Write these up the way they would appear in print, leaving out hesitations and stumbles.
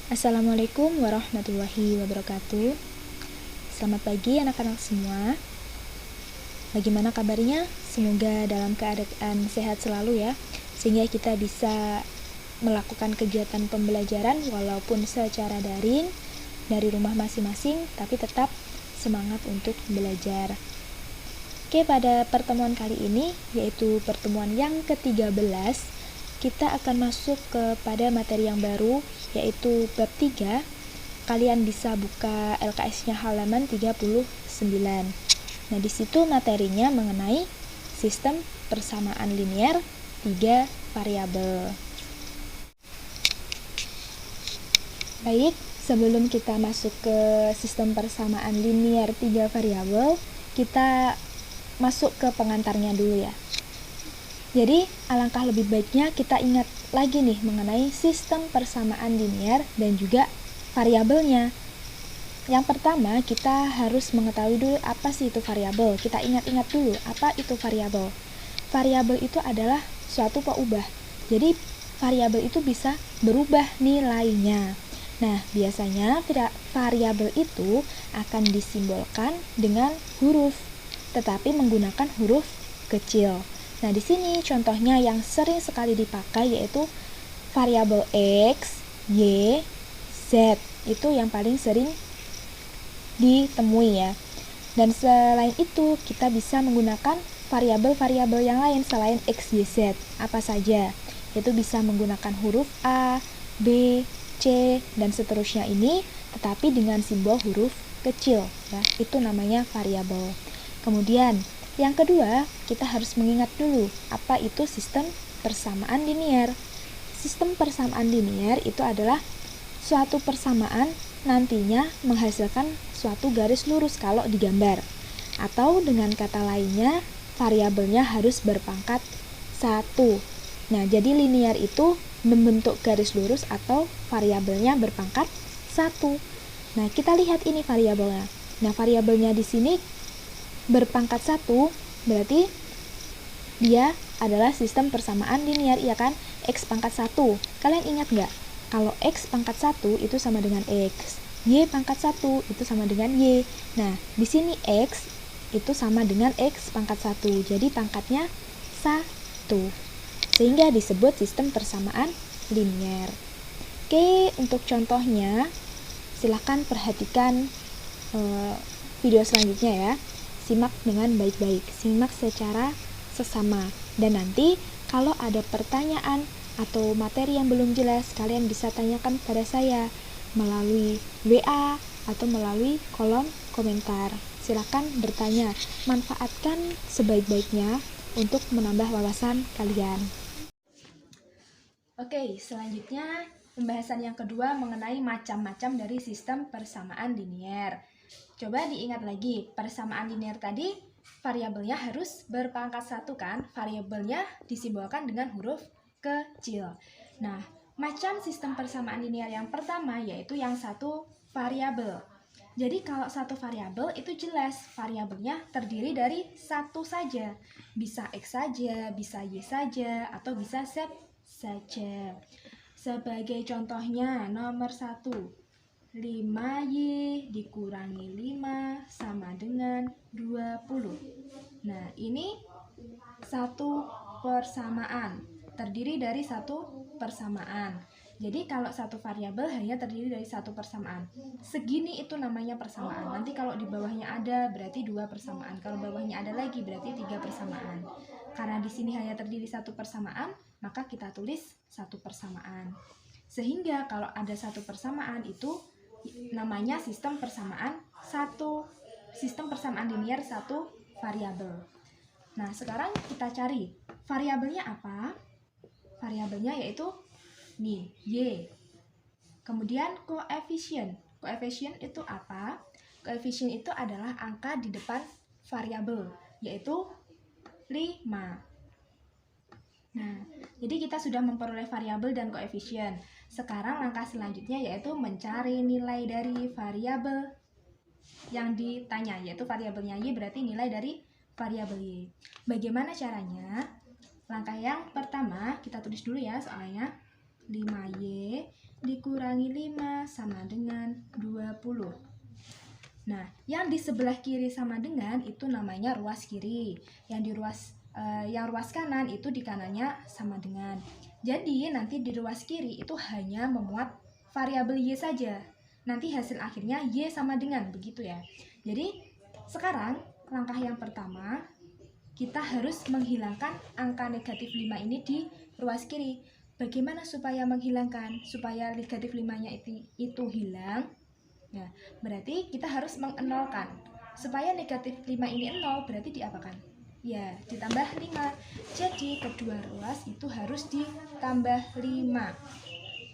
Assalamualaikum warahmatullahi wabarakatuh. Selamat pagi anak-anak semua. Bagaimana kabarnya? Semoga dalam keadaan sehat selalu ya, sehingga kita bisa melakukan kegiatan pembelajaran walaupun secara daring dari rumah masing-masing, tapi tetap semangat untuk belajar. Oke, pada pertemuan kali ini, yaitu pertemuan yang ke-13, kita akan masuk kepada materi yang baru, yaitu bab 3. Kalian bisa buka LKS-nya halaman 39. Nah, di situ materinya mengenai sistem persamaan linear 3 variabel. Baik, sebelum kita masuk ke sistem persamaan linear 3 variabel, kita masuk ke pengantarnya dulu ya. Jadi, alangkah lebih baiknya kita ingat lagi nih mengenai sistem persamaan linear dan juga variabelnya. Yang pertama, kita harus mengetahui dulu apa sih itu variabel. Kita ingat-ingat dulu apa itu variabel. Variabel itu adalah suatu peubah. Jadi, variabel itu bisa berubah nilainya. Nah, biasanya variabel itu akan disimbolkan dengan huruf, tetapi menggunakan huruf kecil. Nah, di sini contohnya yang sering sekali dipakai yaitu variabel X, Y, Z. Itu yang paling sering ditemui ya. Dan selain itu, kita bisa menggunakan variabel-variabel yang lain selain X, Y, Z. Apa saja? Yaitu bisa menggunakan huruf A, B, C, dan seterusnya ini, tetapi dengan simbol huruf kecil ya. Itu namanya variabel. Kemudian yang kedua, kita harus mengingat dulu apa itu sistem persamaan linear. Sistem persamaan linear itu adalah suatu persamaan nantinya menghasilkan suatu garis lurus kalau digambar. Atau dengan kata lainnya, variabelnya harus berpangkat 1. Nah, jadi linear itu membentuk garis lurus atau variabelnya berpangkat 1. Nah, kita lihat ini variabelnya. Nah, variabelnya di sini berpangkat 1 berarti dia adalah sistem persamaan linear, ya kan? X pangkat 1. Kalian ingat nggak? Kalau X pangkat 1 itu sama dengan X. Y pangkat 1 itu sama dengan Y. Nah, di sini X itu sama dengan X pangkat 1. Jadi pangkatnya 1. Sehingga disebut sistem persamaan linear. Oke, untuk contohnya silahkan perhatikan video selanjutnya ya. Simak dengan baik-baik, simak secara sesama. Dan nanti kalau ada pertanyaan atau materi yang belum jelas, kalian bisa tanyakan kepada saya melalui WA atau melalui kolom komentar. Silakan bertanya, manfaatkan sebaik-baiknya untuk menambah wawasan kalian. Oke, selanjutnya pembahasan yang kedua mengenai macam-macam dari sistem persamaan linear. Coba diingat lagi, persamaan linear tadi variabelnya harus berpangkat 1 kan? Variabelnya disimbolkan dengan huruf kecil. Nah, macam sistem persamaan linear yang pertama yaitu yang satu variabel. Jadi kalau satu variabel itu jelas variabelnya terdiri dari satu saja. Bisa X saja, bisa Y saja, atau bisa Z saja. Sebagai contohnya, nomor 1. 5Y dikurangi 5 sama dengan 20. Nah, ini satu persamaan, terdiri dari satu persamaan. Jadi kalau satu variabel hanya terdiri dari satu persamaan. Segini itu namanya persamaan. Nanti kalau di bawahnya ada berarti 2 persamaan. Kalau bawahnya ada lagi berarti 3 persamaan. Karena di sini hanya terdiri satu persamaan, maka kita tulis satu persamaan. Sehingga kalau ada satu persamaan itu namanya sistem persamaan linear satu variabel. Nah, sekarang kita cari variabelnya apa? Variabelnya yaitu nih, Y. Kemudian koefisien. Koefisien itu apa? Koefisien itu adalah angka di depan variabel, yaitu 5. Nah, jadi kita sudah memperoleh variabel dan koefisien. Sekarang langkah selanjutnya yaitu mencari nilai dari variabel yang ditanya, yaitu variabelnya Y berarti nilai dari variabel Y. Bagaimana caranya? Langkah yang pertama, kita tulis dulu ya soalnya. 5Y dikurangi 5 sama dengan 20. Nah, yang di sebelah kiri sama dengan itu namanya ruas kiri. Yang ruas kanan itu di kanannya sama dengan. Jadi, nanti di ruas kiri itu hanya memuat variabel Y saja. Nanti hasil akhirnya Y sama dengan, begitu ya. Jadi, sekarang langkah yang pertama, kita harus menghilangkan angka negatif 5 ini di ruas kiri. Bagaimana supaya menghilangkan? Supaya negatif 5-nya itu hilang. Nah, berarti kita harus mengenolkan. Supaya negatif 5 ini 0, berarti diapakan? Ya, ditambah 5. Jadi, kedua ruas itu harus ditambah 5.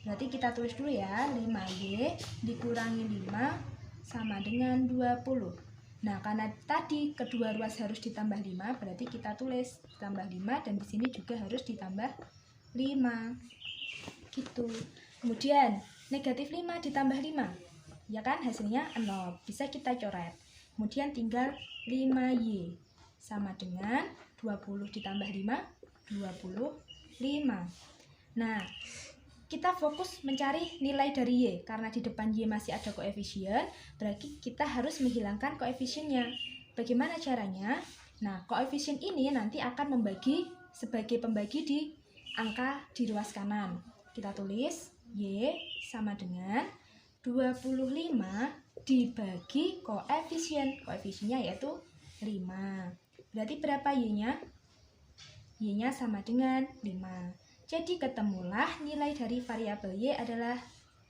Berarti kita tulis dulu ya, 5Y dikurangi 5 sama dengan 20. Nah, karena tadi kedua ruas harus ditambah 5, berarti kita tulis ditambah 5 dan di sini juga harus ditambah 5. Gitu. Kemudian, negatif 5 ditambah 5. Ya kan, hasilnya 0. Bisa kita coret. Kemudian tinggal 5Y sama dengan 20 ditambah 5, 25. Nah, kita fokus mencari nilai dari Y. Karena di depan Y masih ada koefisien, berarti kita harus menghilangkan koefisiennya. Bagaimana caranya? Nah, koefisien ini nanti akan membagi sebagai pembagi di angka di ruas kanan. Kita tulis Y sama dengan 25 dibagi koefisien. Koefisiennya yaitu 5. Berarti berapa Y-nya? Y-nya sama dengan 5. Jadi ketemulah nilai dari variabel Y adalah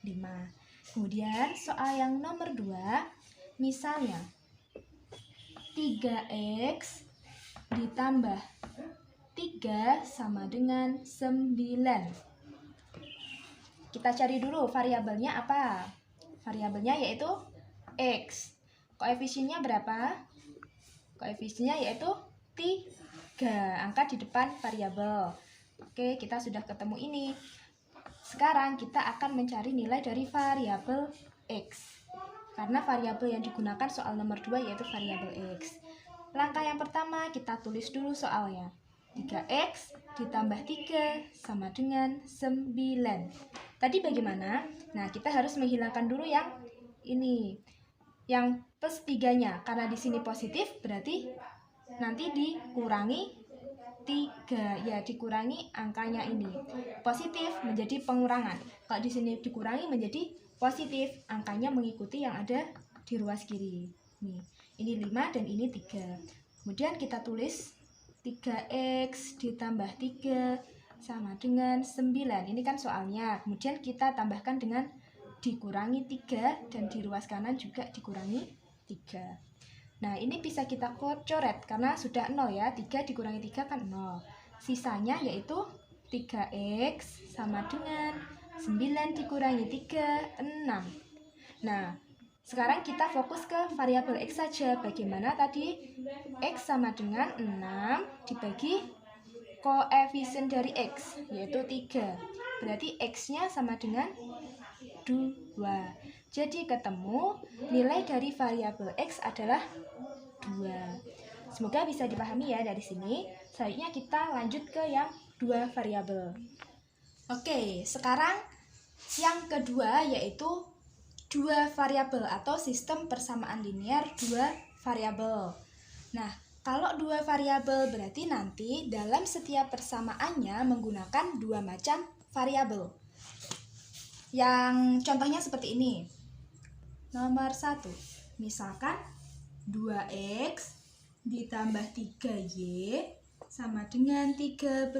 5. Kemudian soal yang nomor 2, misalnya 3X ditambah 3 sama dengan 9. Kita cari dulu variabelnya apa? Variabelnya yaitu X. Koefisiennya berapa? Koefisiennya yaitu 3, angka di depan variabel. Oke, kita sudah ketemu ini. Sekarang kita akan mencari nilai dari variabel X. Karena variabel yang digunakan soal nomor 2 yaitu variabel X. Langkah yang pertama, kita tulis dulu soalnya. 3X ditambah 3 sama dengan 9. Tadi bagaimana? Nah, kita harus menghilangkan dulu yang ini. Yang plus 3-nya. Karena di sini positif, berarti nanti dikurangi 3. Ya, dikurangi angkanya ini. Positif menjadi pengurangan. Kalau di sini dikurangi menjadi positif, angkanya mengikuti yang ada di ruas kiri. Nih, ini 5 dan ini 3. Kemudian kita tulis 3X ditambah 3 sama dengan 9. Ini kan soalnya. Kemudian kita tambahkan dengan dikurangi 3 dan di ruas kanan juga dikurangi 3. Nah, ini bisa kita coret karena sudah 0 ya. 3 dikurangi 3 kan 0. Sisanya yaitu 3X sama dengan 9 dikurangi 3, 6. Nah, sekarang kita fokus ke variabel X saja. Bagaimana tadi? X sama dengan 6 dibagi koefisien dari X, yaitu 3. Berarti X-nya sama dengan 2. Jadi ketemu nilai dari variabel X adalah 2. Semoga bisa dipahami ya dari sini. Selanjutnya kita lanjut ke yang 2 variabel. Oke, sekarang yang kedua yaitu 2 variabel atau sistem persamaan linear 2 variabel. Nah, kalau 2 variabel berarti nanti dalam setiap persamaannya menggunakan 2 macam variabel. Yang contohnya seperti ini. Nomor 1, misalkan 2X ditambah 3Y sama dengan 13.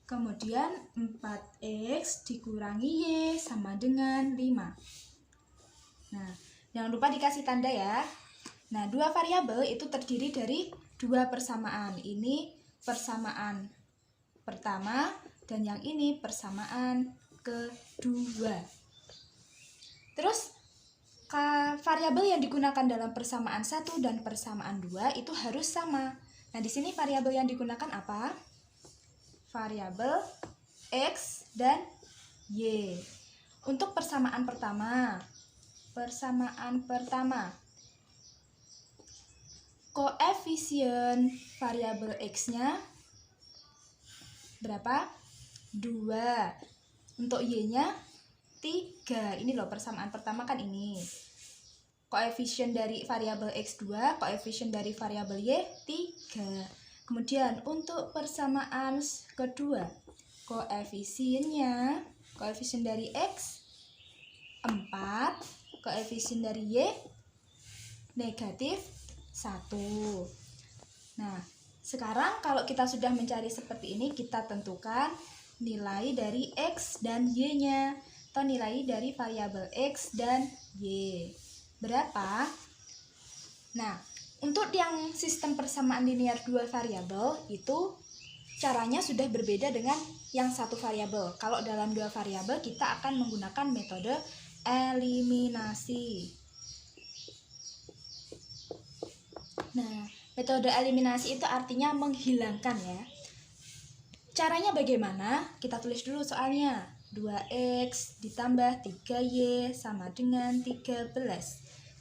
Kemudian 4X dikurangi Y sama dengan 5. Nah, jangan lupa dikasih tanda ya. Nah, 2 variabel itu terdiri dari 2 persamaan. Ini persamaan pertama dan yang ini persamaan kedua. Terus variabel yang digunakan dalam persamaan 1 dan persamaan 2 itu harus sama. Nah, di sini variabel yang digunakan apa? Variabel X dan Y. Untuk persamaan pertama, koefisien variabel X-nya berapa? 2. Untuk Y-nya 3. Ini loh persamaan pertama kan ini. Koefisien dari variabel X 2, koefisien dari variabel Y 3. Kemudian untuk persamaan kedua, koefisien dari X 4, koefisien dari Y negatif 1. Nah, sekarang kalau kita sudah mencari seperti ini, kita tentukan nilai dari X dan Y-nya, atau nilai dari variabel X dan Y. Berapa? Nah, untuk yang sistem persamaan linear dua variabel itu caranya sudah berbeda dengan yang satu variabel. Kalau dalam dua variabel kita akan menggunakan metode eliminasi. Nah, metode eliminasi itu artinya menghilangkan ya. Caranya bagaimana? Kita tulis dulu soalnya. 2x ditambah 3y sama dengan 13.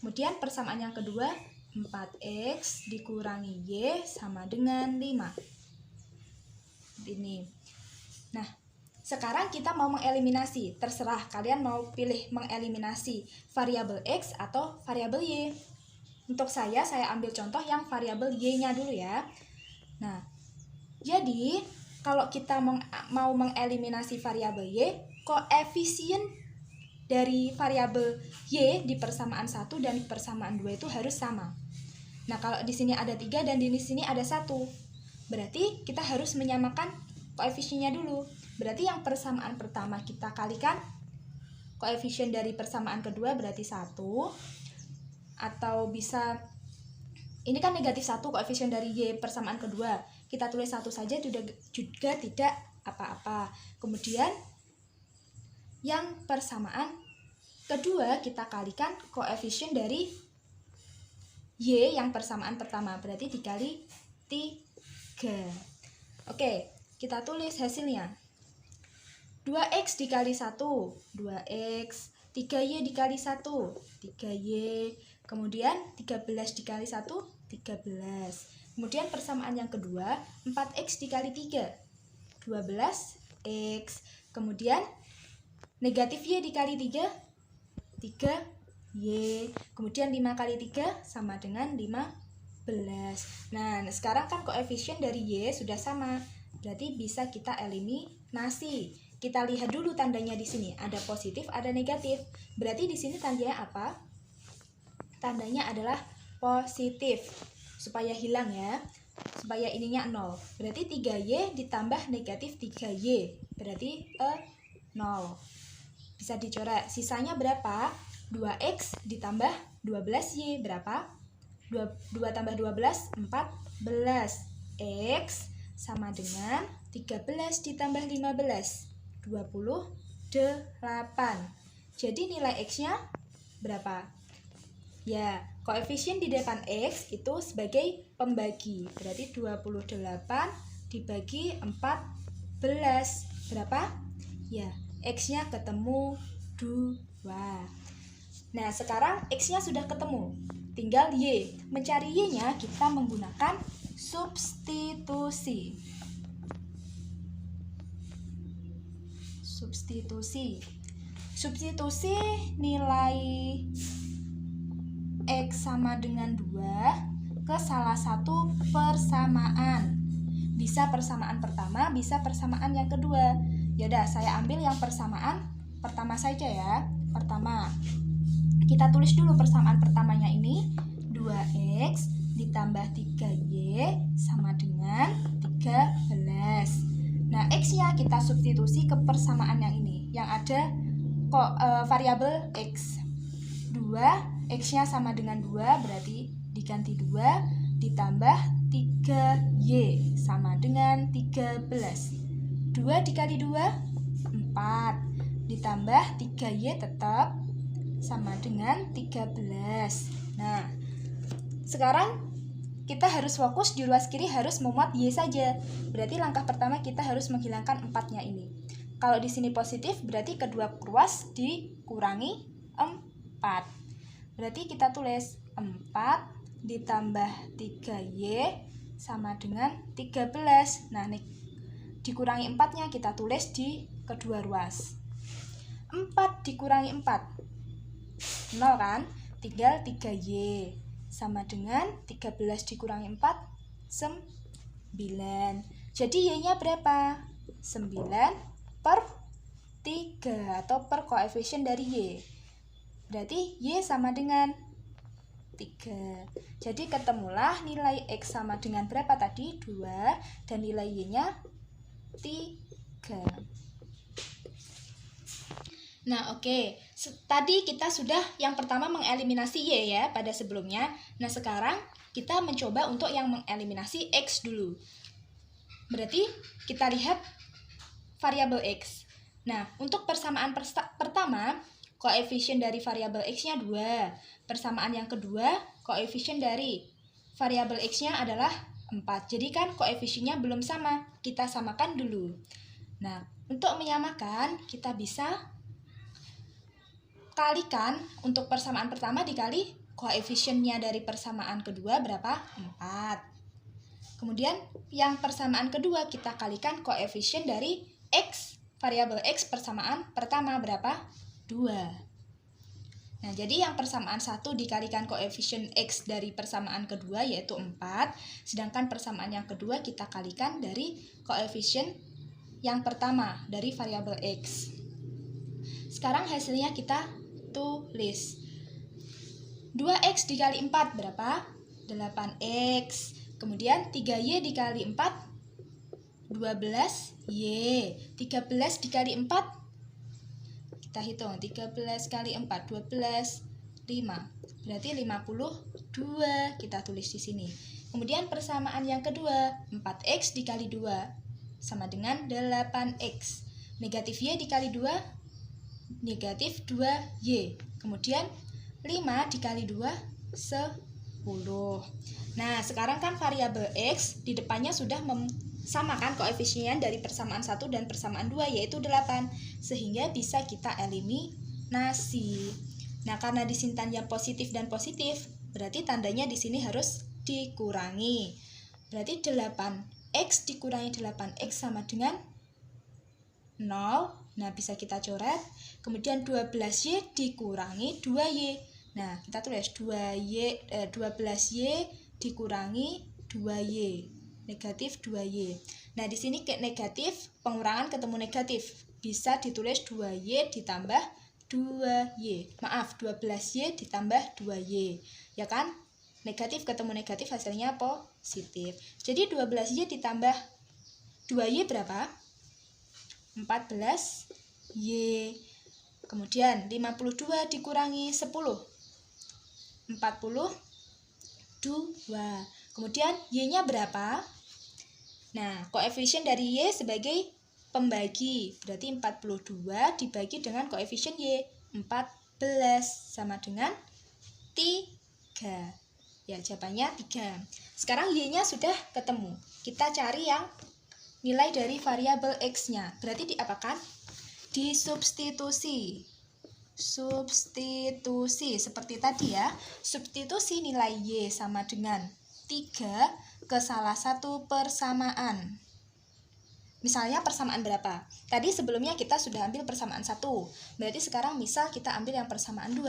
Kemudian persamaan yang kedua, 4x dikurangi y sama dengan 5. Ini. Nah, sekarang kita mau mengeliminasi. Terserah kalian mau pilih mengeliminasi variabel x atau variabel y. Untuk saya ambil contoh yang variabel y-nya dulu ya. Nah, jadi kalau kita mau mengeliminasi variabel y, koefisien dari variabel y di persamaan 1 dan di persamaan 2 itu harus sama. Nah, kalau di sini ada 3 dan di sini ada 1, berarti kita harus menyamakan koefisiennya dulu. Berarti yang persamaan pertama kita kalikan koefisien dari persamaan kedua berarti 1. Atau bisa, ini kan negatif 1 koefisien dari y persamaan kedua, kita tulis 1 saja juga tidak apa-apa. Kemudian yang persamaan kedua kita kalikan koefisien dari y yang persamaan pertama, berarti dikali 3. Oke, kita tulis hasilnya. 2x dikali 1, 2x, 3y dikali 1, 3y, kemudian 13 dikali 1, 13. Kemudian persamaan yang kedua, 4x dikali 3, 12x. Kemudian negatif y dikali 3, 3y. Kemudian 5 kali 3 sama dengan 15. Nah, sekarang kan koefisien dari y sudah sama, berarti bisa kita eliminasi. Kita lihat dulu tandanya di sini, ada positif, ada negatif. Berarti di sini tandanya apa? Tandanya adalah positif. Supaya hilang ya. Supaya ininya 0. Berarti 3y ditambah negatif 3y. Berarti 0. Bisa dicoret. Sisanya berapa? 2x ditambah 12y berapa? 2 tambah 12, 14. X sama dengan 13 ditambah 15. 28. Jadi nilai X-nya berapa? Ya, koefisien di depan X itu sebagai pembagi. Berarti 28 dibagi 14. Berapa? Ya, X-nya ketemu 2. Nah, sekarang X-nya sudah ketemu. Tinggal Y. Mencari Y-nya kita menggunakan substitusi. Substitusi nilai X sama dengan 2 ke salah satu persamaan. Bisa persamaan pertama, bisa persamaan yang kedua. Yaudah, saya ambil yang persamaan pertama saja ya. Pertama, kita tulis dulu persamaan pertamanya ini. 2x ditambah 3y sama dengan 13. Nah, X-nya kita substitusi ke persamaan yang ini, yang ada variabel X. 2, X-nya sama dengan 2, berarti diganti 2, ditambah 3Y sama dengan 13. 2 dikali 2, 4, ditambah 3Y tetap sama dengan 13. Nah, sekarang kita harus fokus di ruas kiri, harus memuat Y saja. Berarti langkah pertama kita harus menghilangkan 4-nya ini. Kalau di sini positif, berarti kedua ruas dikurangi 4. Berarti kita tulis 4 ditambah 3Y sama dengan 13. Nah, dikurangi 4-nya kita tulis di kedua ruas. 4 dikurangi 4, 0 kan? Tinggal 3Y. Sama dengan 13 dikurangi 4, 9. Jadi Y-nya berapa? 9 per 3 atau per koefisien dari Y. Berarti Y sama dengan 3. Jadi ketemulah nilai X sama dengan berapa tadi? 2. Dan nilai Y-nya 3. Nah, oke. Tadi kita sudah yang pertama mengeliminasi Y ya pada sebelumnya. Nah, sekarang kita mencoba untuk yang mengeliminasi X dulu. Berarti kita lihat variabel X. Nah, untuk persamaan pertama, koefisien dari variabel X-nya 2. Persamaan yang kedua, koefisien dari variabel X-nya adalah 4. Jadi kan koefisiennya belum sama. Kita samakan dulu. Nah, untuk menyamakan, kita bisa kalikan untuk persamaan pertama dikali koefisiennya dari persamaan kedua berapa? 4. Kemudian yang persamaan kedua kita kalikan koefisien dari X, variabel X persamaan pertama berapa? 2. Nah, jadi yang persamaan 1 dikalikan koefisien X dari persamaan kedua yaitu 4, sedangkan persamaan yang kedua kita kalikan dari koefisien yang pertama dari variabel X. Sekarang hasilnya kita tulis. 2X dikali 4 berapa? 8X. Kemudian 3Y dikali 4, 12Y. 13 dikali 4, kita hitung. 13 kali 4, 12, 5. Berarti 52. Kita tulis di sini. Kemudian persamaan yang kedua, 4X dikali 2 sama dengan 8X. Negatif Y dikali 2, negatif 2Y. Kemudian 5 dikali 2, 10. Nah, sekarang kan variabel X di depannya sudah samakan koefisien dari persamaan 1 dan persamaan 2 yaitu 8. Sehingga bisa kita eliminasi. Nah, karena di sini tanda positif dan positif, berarti tandanya di sini harus dikurangi. Berarti 8X dikurangi 8X sama dengan 0. Nah, bisa kita coret. Kemudian 12Y dikurangi 2Y. Nah, kita tulis 12Y dikurangi 2Y. Negatif 2Y. Nah, di sini negatif, pengurangan ketemu negatif. Bisa ditulis 2Y ditambah 2Y. Maaf, 12Y ditambah 2Y. Ya kan? Negatif ketemu negatif hasilnya positif. Jadi 12Y ditambah 2Y berapa? 14Y. Kemudian 52 dikurangi 10, 42. Kemudian Y-nya berapa? Nah, koefisien dari Y sebagai pembagi. Berarti 42 dibagi dengan koefisien Y, 14 sama dengan 3. Ya, jawabannya 3. Sekarang Y-nya sudah ketemu. Kita cari yang nilai dari variabel X-nya. Berarti diapakan? Disubstitusi. Substitusi seperti tadi ya. Substitusi nilai Y sama dengan 3 ke salah satu persamaan. Misalnya persamaan berapa? Tadi sebelumnya kita sudah ambil persamaan 1. Berarti sekarang misal kita ambil yang persamaan 2.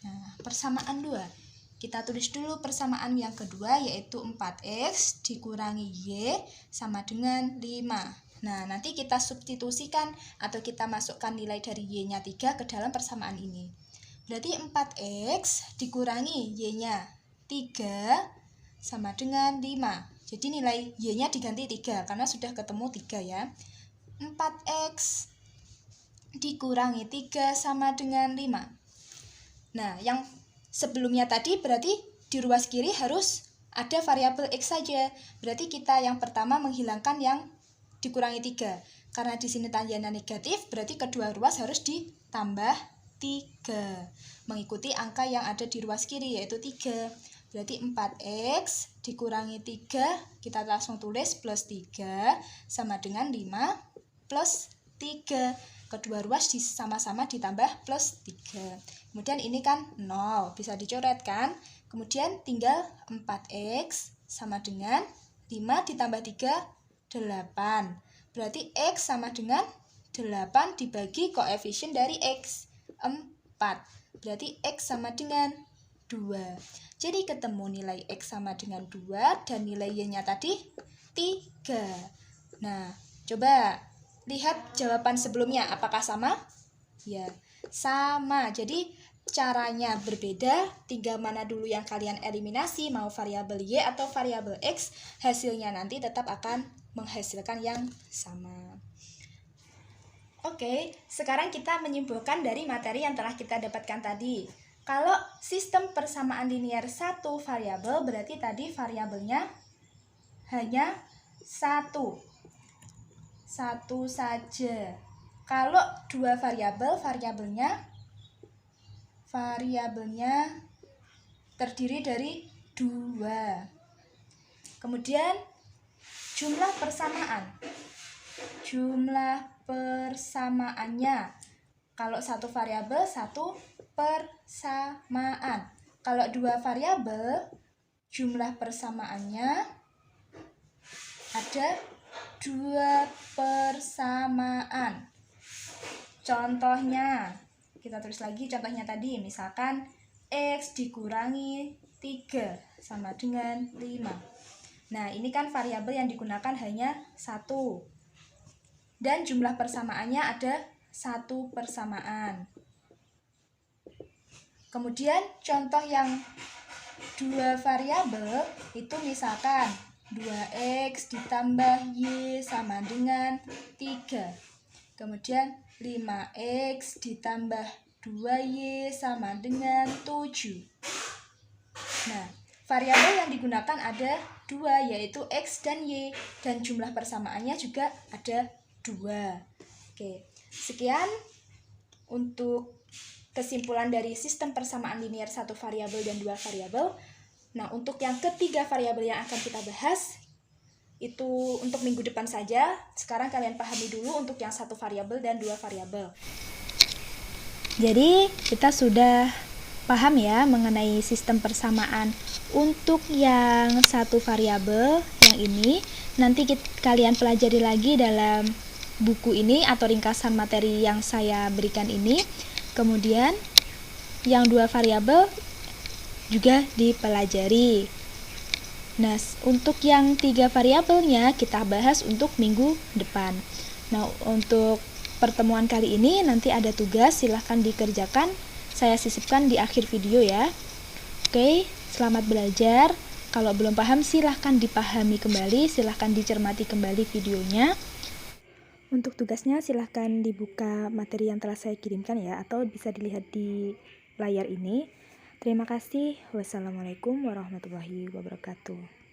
Nah, persamaan 2. Kita tulis dulu persamaan yang kedua yaitu 4X dikurangi Y sama dengan 5. Nah, nanti kita substitusikan atau kita masukkan nilai dari Y-nya 3 ke dalam persamaan ini. Berarti 4X dikurangi Y-nya 3 sama dengan 5. Jadi nilai Y-nya diganti 3 karena sudah ketemu 3 ya. 4X dikurangi 3 sama dengan 5. Nah, yang sebelumnya tadi berarti di ruas kiri harus ada variabel X saja. Berarti kita yang pertama menghilangkan yang dikurangi 3. Karena di sini tanjana negatif, berarti kedua ruas harus ditambah 3. Mengikuti angka yang ada di ruas kiri yaitu 3. Berarti 4X dikurangi 3, kita langsung tulis plus 3 sama dengan 5 plus 3. Kedua ruas sama-sama ditambah plus 3. Kemudian ini kan 0, bisa dicoret kan? Kemudian tinggal 4X sama dengan 5 ditambah 3, 8. Berarti X sama dengan 8 dibagi koefisien dari X, 4. Berarti X sama dengan 2. Jadi ketemu nilai X sama dengan 2 dan nilai Y-nya tadi 3. Nah, coba lihat jawaban sebelumnya. Apakah sama? Ya, sama. Jadi caranya berbeda. 3 mana dulu yang kalian eliminasi, mau variabel Y atau variabel X, hasilnya nanti tetap akan menghasilkan yang sama. Oke, sekarang kita menyimpulkan dari materi yang telah kita dapatkan tadi. Kalau sistem persamaan linear satu variabel, berarti tadi variabelnya hanya satu saja. Kalau 2 variabel, variabelnya terdiri dari 2. Kemudian jumlah persamaannya. Kalau 1 variabel, 1 persamaan. Kalau 2 variabel, jumlah persamaannya ada 2 persamaan. Contohnya, kita tulis lagi contohnya tadi. Misalkan X dikurangi 3 sama dengan 5. Nah, ini kan variabel yang digunakan hanya 1. Dan jumlah persamaannya ada 1 persamaan. Kemudian contoh yang 2 variabel itu misalkan 2X ditambah Y sama dengan 3. Kemudian 5X ditambah 2Y sama dengan 7. Nah, variabel yang digunakan ada 2, yaitu X dan Y, dan jumlah persamaannya juga ada 2. Oke, sekian untuk kesimpulan dari sistem persamaan linear 1 variabel dan 2 variabel. Nah, untuk yang ketiga variabel yang akan kita bahas, itu untuk minggu depan saja. Sekarang kalian pahami dulu untuk yang 1 variabel dan 2 variabel. Jadi, kita sudah paham ya mengenai sistem persamaan. Untuk yang 1 variabel yang ini, nanti kalian pelajari lagi dalam buku ini atau ringkasan materi yang saya berikan ini. Kemudian yang 2 variabel juga dipelajari. Nah, untuk yang 3 variabelnya kita bahas untuk minggu depan. Nah, untuk pertemuan kali ini nanti ada tugas, silahkan dikerjakan. Saya sisipkan di akhir video ya. Oke, selamat belajar. Kalau belum paham silahkan dipahami kembali, silahkan dicermati kembali videonya. Untuk tugasnya silahkan dibuka materi yang telah saya kirimkan ya, atau bisa dilihat di layar ini. Terima kasih. Wassalamualaikum warahmatullahi wabarakatuh.